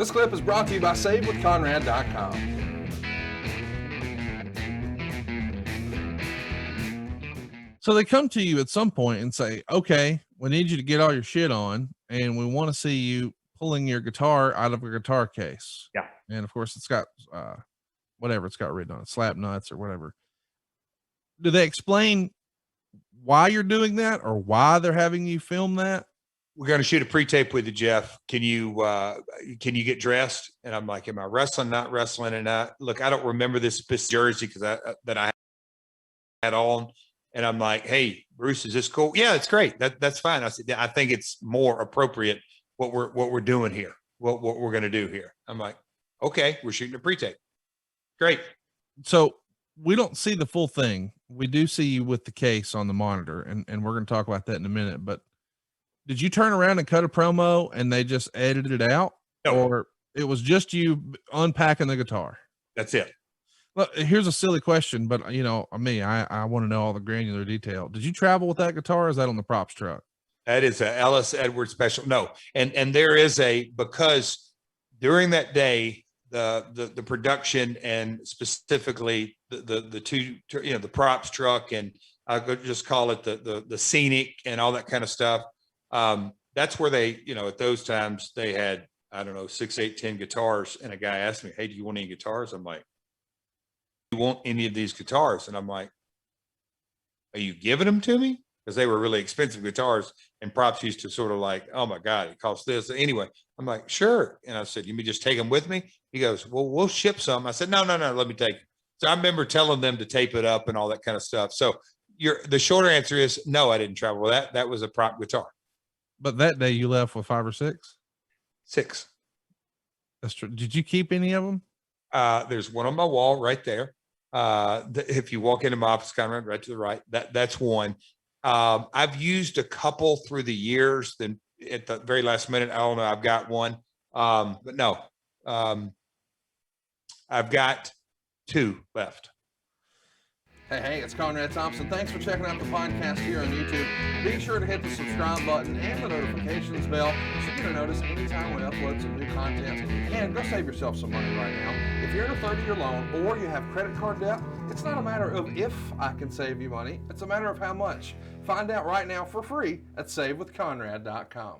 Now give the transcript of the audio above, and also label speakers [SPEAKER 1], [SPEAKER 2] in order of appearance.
[SPEAKER 1] This clip is brought to you by SaveWithConrad.com.
[SPEAKER 2] So they come to you at some point and say, okay, we need you to get all your shit on, and we want to see you pulling your guitar out of a guitar case.
[SPEAKER 3] Yeah.
[SPEAKER 2] And of course it's got, whatever it's got written on it, slap nuts or whatever. Do they explain why you're doing that or why they're having you film that?
[SPEAKER 3] We're going to shoot a pre-tape with you, Jeff. Can you get dressed? And I'm like, am I wrestling, not wrestling? And look, I don't remember this jersey that I had on. And I'm like, hey, Bruce, is this cool? Yeah, it's great. That's fine. I said, I think it's more appropriate what we're doing here, what we're going to do here. I'm like, okay, we're shooting a pre-tape. Great.
[SPEAKER 2] So we don't see the full thing. We do see you with the case on the monitor, and we're going to talk about that in a minute. But did you turn around and cut a promo and they just edited it out?
[SPEAKER 3] No.
[SPEAKER 2] Or it was just you unpacking the guitar?
[SPEAKER 3] That's it.
[SPEAKER 2] Look, here's a silly question, but you know, me, I want to know all the granular detail. Did you travel with that guitar? Or is that on the props truck?
[SPEAKER 3] That is a Ellis Edwards special. No. And there is because during that day, the production and specifically the two, you know, the props truck, and I could just call it the scenic and all that kind of stuff. That's where they, you know, at those times they had, I don't know, 6, 8, 10 guitars. And a guy asked me, hey, do you want any guitars? I'm like, do you want any of these guitars? And I'm like, are you giving them to me? Because they were really expensive guitars, and props used to sort of like, oh my God, it costs this. Anyway, I'm like, sure. And I said, you may just take them with me? He goes, well, we'll ship some. I said, no, let me take it. So I remember telling them to tape it up and all that kind of stuff. So the shorter answer is no, I didn't travel with that. That was a prop guitar.
[SPEAKER 2] But that day you left with 5 or 6?
[SPEAKER 3] 6.
[SPEAKER 2] That's true. Did you keep any of them?
[SPEAKER 3] There's one on my wall right there. If you walk into my office, Conrad, right to the right, that's one. I've used a couple through the years. Then at the very last minute, I don't know, I've got one. But no, I've got 2 left.
[SPEAKER 1] Hey, it's Conrad Thompson. Thanks for checking out the podcast here on YouTube. Be sure to hit the subscribe button and the notifications bell so you get a notice anytime we upload some new content. And go save yourself some money right now. If you're in a 30-year loan or you have credit card debt, it's not a matter of if I can save you money. It's a matter of how much. Find out right now for free at SaveWithConrad.com.